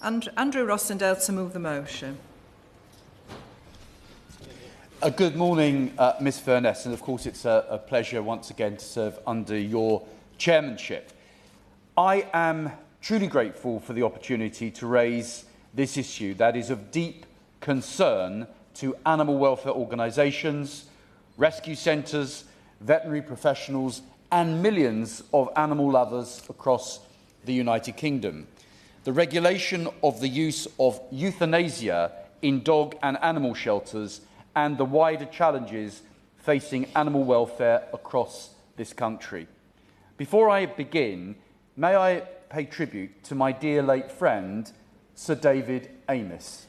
And Andrew Rosindell to move the motion. Good morning, Ms Furness, and of course it's a pleasure once again to serve under your chairmanship. I am truly grateful for the opportunity to raise this issue that is of deep concern to animal welfare organisations, rescue centres, veterinary professionals and millions of animal lovers across the United Kingdom. The regulation of the use of euthanasia in dog and animal shelters and the wider challenges facing animal welfare across this country. Before I begin, may I pay tribute to my dear late friend, Sir David Amess.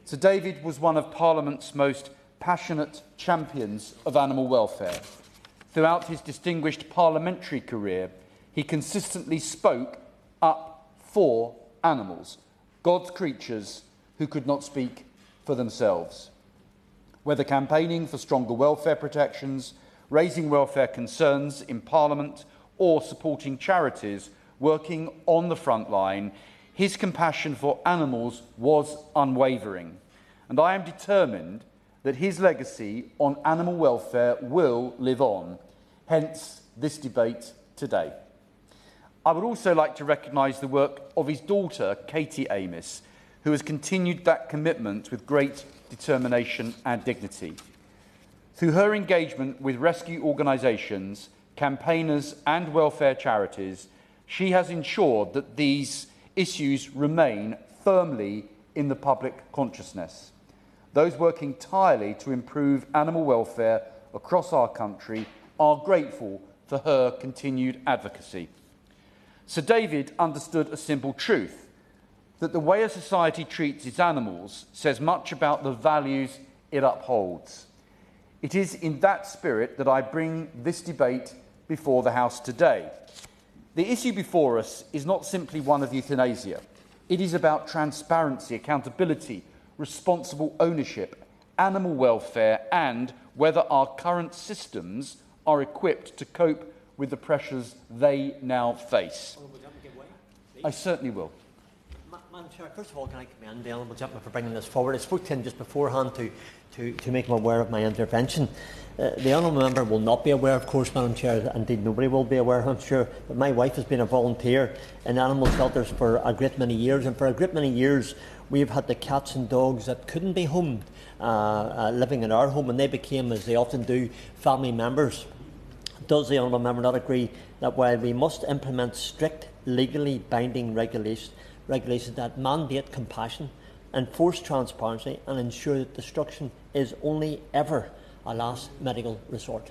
Sir David was one of Parliament's most passionate champions of animal welfare. Throughout his distinguished parliamentary career, he consistently spoke up for animals, God's creatures who could not speak for themselves. Whether campaigning for stronger welfare protections, raising welfare concerns in Parliament, or supporting charities working on the front line, his compassion for animals was unwavering. And I am determined that his legacy on animal welfare will live on, hence this debate today. I would also like to recognise the work of his daughter, Katie Amess, who has continued that commitment with great determination and dignity. Through her engagement with rescue organisations, campaigners and welfare charities, she has ensured that these issues remain firmly in the public consciousness. Those working tirelessly to improve animal welfare across our country are grateful for her continued advocacy. Sir David understood a simple truth, that the way a society treats its animals says much about the values it upholds. It is in that spirit that I bring this debate before the House today. The issue before us is not simply one of euthanasia. It is about transparency, accountability, responsible ownership, animal welfare, and whether our current systems are equipped to cope with the pressures they now face. I certainly will. Madam Chair, first of all, can I commend the Honourable Gentleman for bringing this forward? I spoke to him just beforehand to make him aware of my intervention. The Honourable Member will not be aware, of course, Madam Chair, indeed nobody will be aware, I'm sure, but my wife has been a volunteer in animal shelters for a great many years, and for a great many years we've had the cats and dogs that couldn't be homed living in our home, and they became, as they often do, family members. Does the Honourable Member not agree that while we must implement strict, legally binding regulations that mandate compassion, enforce transparency and ensure that destruction is only ever a last medical resort?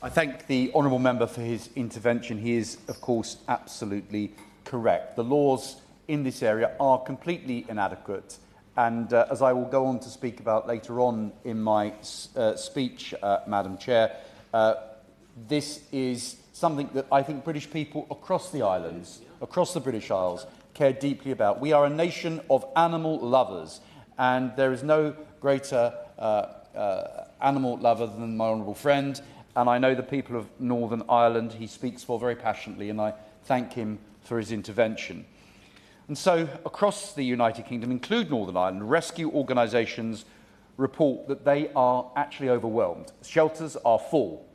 I thank the honourable member for his intervention. He is, of course, absolutely correct. The laws in this area are completely inadequate, and as I will go on to speak about later on in my speech, Madam Chair, this is something that I think British people across the islands, across the British Isles, care deeply about. We are a nation of animal lovers, and there is no greater animal lover than my honourable friend, and I know the people of Northern Ireland he speaks for very passionately, and I thank him for his intervention. And so, across the United Kingdom, include Northern Ireland, rescue organisations report that they are actually overwhelmed. Shelters are full.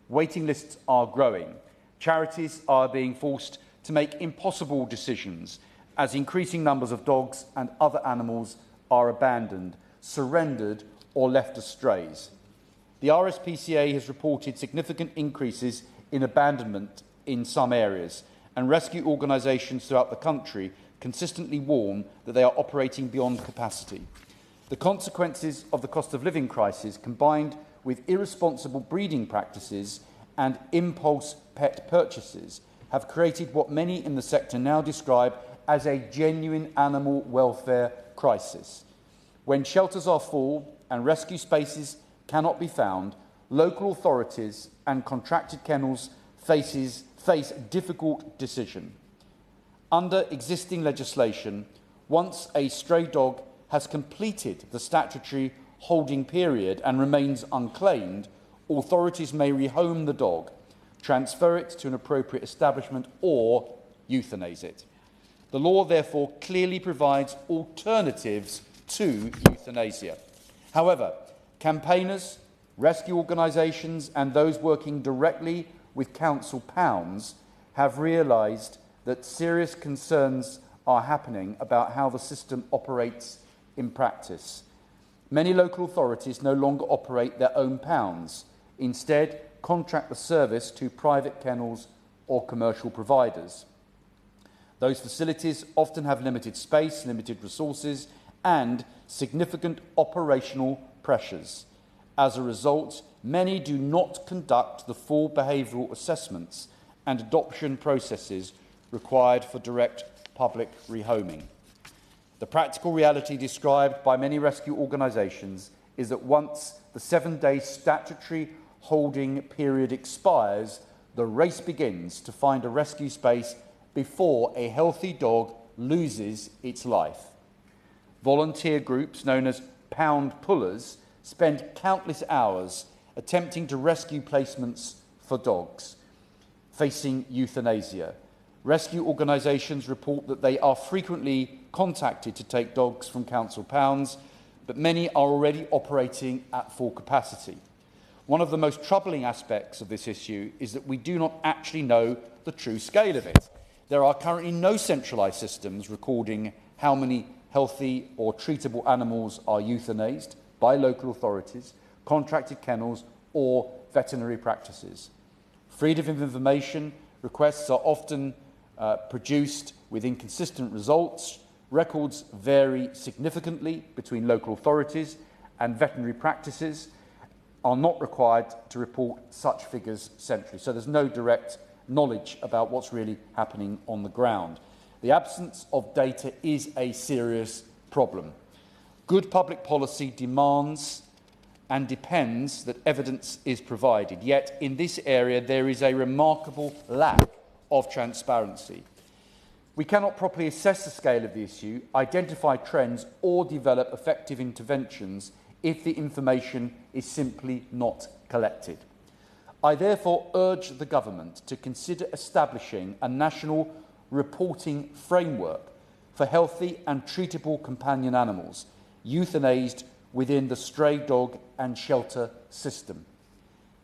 Waiting lists are growing. Charities are being forced to make impossible decisions as increasing numbers of dogs and other animals are abandoned, surrendered or left astray. The RSPCA has reported significant increases in abandonment in some areas, and rescue organisations throughout the country consistently warn that they are operating beyond capacity. The consequences of the cost of living crisis, combined with irresponsible breeding practices and impulse pet purchases, have created what many in the sector now describe as a genuine animal welfare crisis. When shelters are full and rescue spaces cannot be found, local authorities and contracted kennels face difficult decision. Under existing legislation, once a stray dog has completed the statutory holding period and remains unclaimed, authorities may rehome the dog, transfer it to an appropriate establishment or euthanize it. The law therefore clearly provides alternatives to euthanasia. However, campaigners, rescue organisations and those working directly with council pounds have realised that serious concerns are happening about how the system operates in practice. Many local authorities no longer operate their own pounds. Instead, contract the service to private kennels or commercial providers. Those facilities often have limited space, limited resources, and significant operational pressures. As a result, many do not conduct the full behavioural assessments and adoption processes required for direct public rehoming. The practical reality described by many rescue organisations is that once the 7-day statutory holding period expires, the race begins to find a rescue space before a healthy dog loses its life. Volunteer groups known as pound pullers spend countless hours attempting to rescue placements for dogs facing euthanasia. Rescue organisations report that they are frequently contacted to take dogs from council pounds, but many are already operating at full capacity. One of the most troubling aspects of this issue is that we do not actually know the true scale of it. There are currently no centralised systems recording how many healthy or treatable animals are euthanased by local authorities, contracted kennels or veterinary practices. Freedom of information requests are often produced with inconsistent results. Records vary significantly between local authorities, and veterinary practices are not required to report such figures centrally. So there's no direct knowledge about what's really happening on the ground. The absence of data is a serious problem. Good public policy demands and depends that evidence is provided. Yet in this area there is a remarkable lack of transparency. We cannot properly assess the scale of the issue, identify trends or develop effective interventions if the information is simply not collected. I therefore urge the Government to consider establishing a national reporting framework for healthy and treatable companion animals euthanased within the stray dog and shelter system.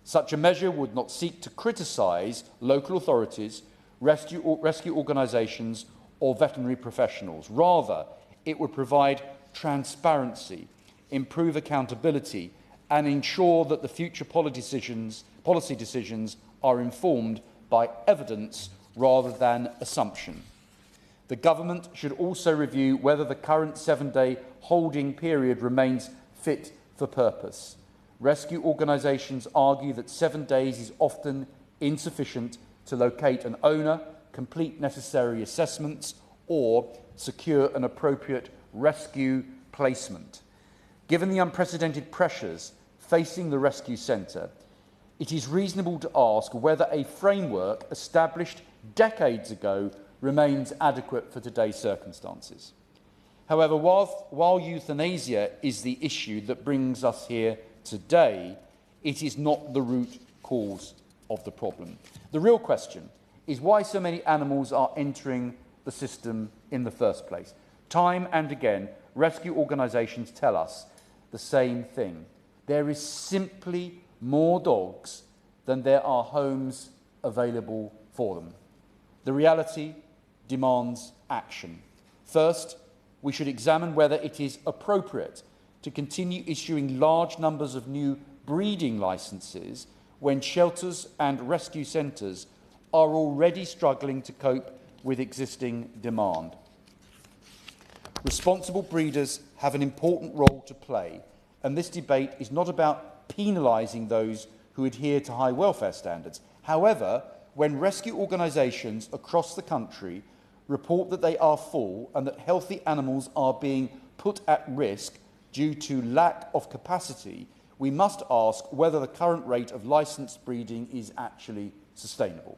Such a measure would not seek to criticise local authorities, rescue organisations or veterinary professionals. Rather, it would provide transparency, improve accountability and ensure that the future policy decisions are informed by evidence rather than assumption. The Government should also review whether the current 7-day holding period remains fit for purpose. Rescue organisations argue that 7 days is often insufficient to locate an owner, complete necessary assessments, or secure an appropriate rescue placement. Given the unprecedented pressures facing the rescue centre, it is reasonable to ask whether a framework established decades ago remains adequate for today's circumstances. However, while euthanasia is the issue that brings us here today, it is not the root cause of the problem. The real question is why so many animals are entering the system in the first place. Time and again, rescue organisations tell us the same thing. There is simply more dogs than there are homes available for them. The reality demands action. First, we should examine whether it is appropriate to continue issuing large numbers of new breeding licences when shelters and rescue centres are already struggling to cope with existing demand. Responsible breeders have an important role to play, and this debate is not about penalising those who adhere to high welfare standards. However, when rescue organisations across the country report that they are full and that healthy animals are being put at risk due to lack of capacity, we must ask whether the current rate of licensed breeding is actually sustainable.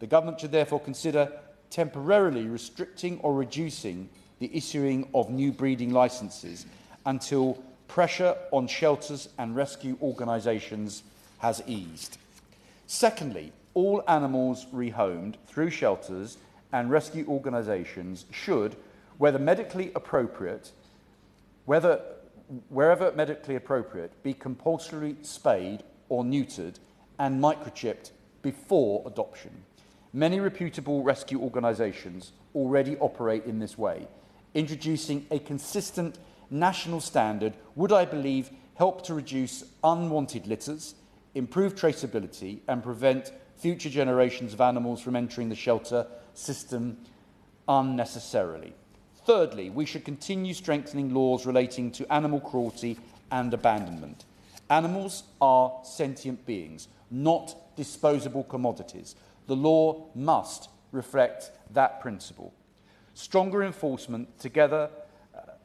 The Government should therefore consider temporarily restricting or reducing the issuing of new breeding licences until pressure on shelters and rescue organisations has eased. Secondly, all animals rehomed through shelters and rescue organisations should, wherever medically appropriate, be compulsorily spayed or neutered and microchipped before adoption. Many reputable rescue organisations already operate in this way. Introducing a consistent national standard would, I believe, help to reduce unwanted litters, improve traceability and prevent future generations of animals from entering the shelter system unnecessarily. Thirdly, we should continue strengthening laws relating to animal cruelty and abandonment. Animals are sentient beings, not disposable commodities. The law must reflect that principle. Stronger enforcement, together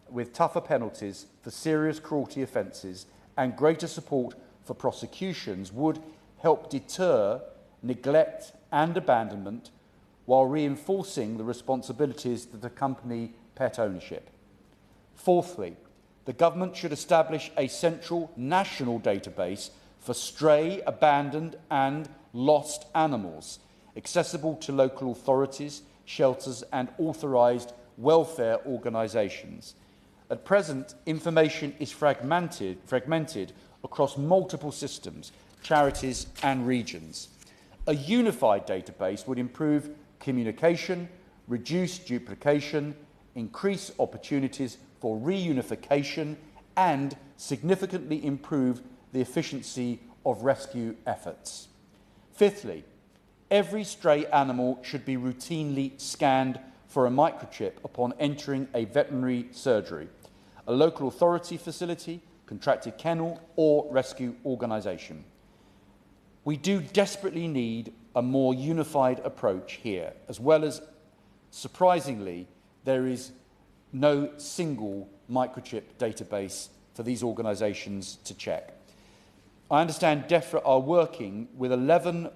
with tougher penalties for serious cruelty offences and greater support for prosecutions, would help deter neglect and abandonment while reinforcing the responsibilities that accompany pet ownership. Fourthly, the government should establish a central national database for stray, abandoned and lost animals, accessible to local authorities, shelters and authorised welfare organisations. At present, information is fragmented across multiple systems, charities and regions. A unified database would improve communication, reduce duplication, increase opportunities for reunification and significantly improve the efficiency of rescue efforts. Fifthly, every stray animal should be routinely scanned for a microchip upon entering a veterinary surgery, a local authority facility, contracted kennel or rescue organisation. We do desperately need a more unified approach here, as well as, surprisingly, there is no single microchip database for these organisations to check. I understand DEFRA are working with 11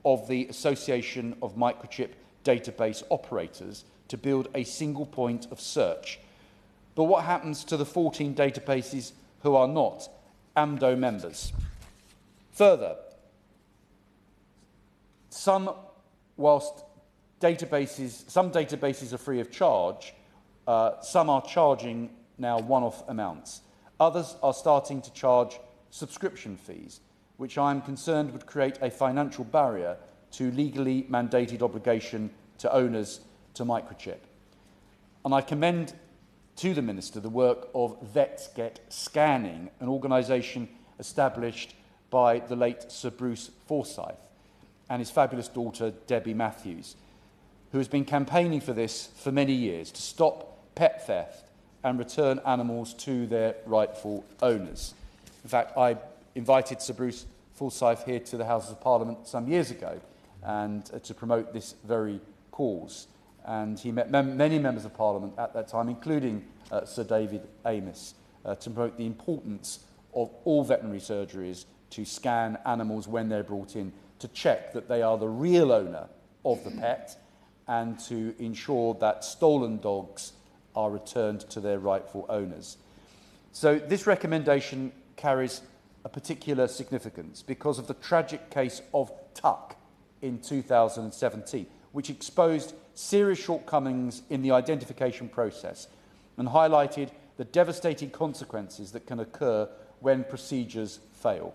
of the Association of Microchip Database Operators to build a single point of search. But what happens to the 14 databases who are not AMDO members? Further, some databases are free of charge, some are charging now one-off amounts. Others are starting to charge subscription fees, which I am concerned would create a financial barrier to legally mandated obligation to owners to microchip. And I commend to the Minister the work of Vets Get Scanning, an organisation established by the late Sir Bruce Forsyth and his fabulous daughter Debbie Matthews, who has been campaigning for this for many years to stop pet theft and return animals to their rightful owners. In fact, I invited Sir Bruce Forsyth here to the Houses of Parliament some years ago and to promote this very cause. And he met many members of Parliament at that time, including Sir David Amess, to promote the importance of all veterinary surgeries to scan animals when they're brought in, to check that they are the real owner of the pet and to ensure that stolen dogs are returned to their rightful owners. So this recommendation carries a particular significance because of the tragic case of Tuck in 2017, which exposed serious shortcomings in the identification process and highlighted the devastating consequences that can occur when procedures fail.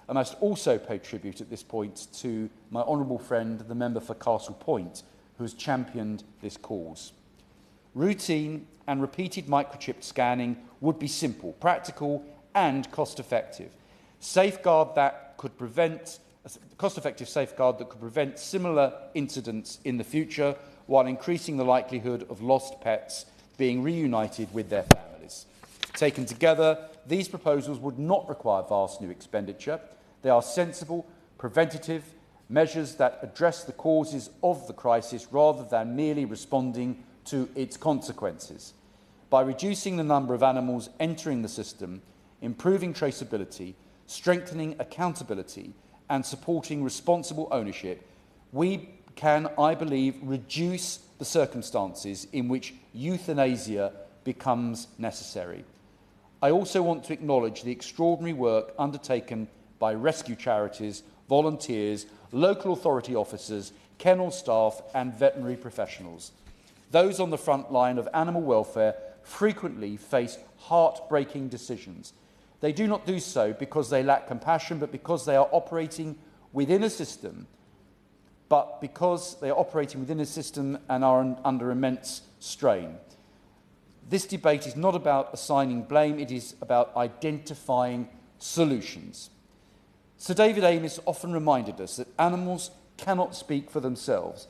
I must also pay tribute at this point to my honourable friend, the member for Castle Point, who has championed this cause. Routine and repeated microchip scanning would be simple, practical and cost-effective. Cost-effective safeguard that could prevent similar incidents in the future while increasing the likelihood of lost pets being reunited with their families. Taken together, these proposals would not require vast new expenditure. They are sensible, preventative measures that address the causes of the crisis rather than merely responding to its consequences. By reducing the number of animals entering the system, improving traceability, strengthening accountability and supporting responsible ownership, we can, I believe, reduce the circumstances in which euthanasia becomes necessary. I also want to acknowledge the extraordinary work undertaken by rescue charities, volunteers, local authority officers, kennel staff and veterinary professionals. Those on the front line of animal welfare frequently face heartbreaking decisions. They do not do so because they lack compassion, but because they are operating within a system, and are under immense strain. This debate is not about assigning blame, it is about identifying solutions. Sir David Amess often reminded us that animals cannot speak for themselves.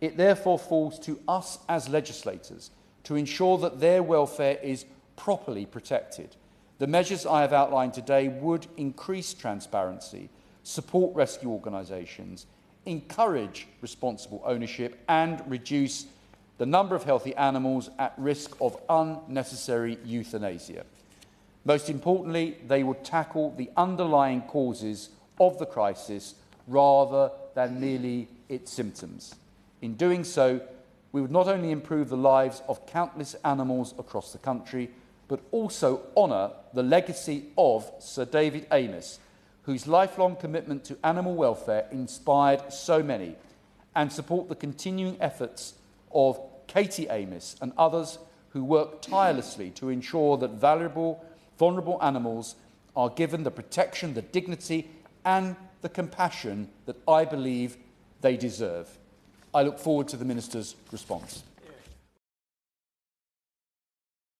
It therefore falls to us as legislators to ensure that their welfare is properly protected. The measures I have outlined today would increase transparency, support rescue organisations, encourage responsible ownership and reduce the number of healthy animals at risk of unnecessary euthanasia. Most importantly, they would tackle the underlying causes of the crisis rather than merely its symptoms. In doing so, we would not only improve the lives of countless animals across the country, but also honour the legacy of Sir David Amess, whose lifelong commitment to animal welfare inspired so many, and support the continuing efforts of Katie Amess and others who work tirelessly to ensure that vulnerable animals are given the protection, the dignity and the compassion that I believe they deserve. I look forward to the Minister's response.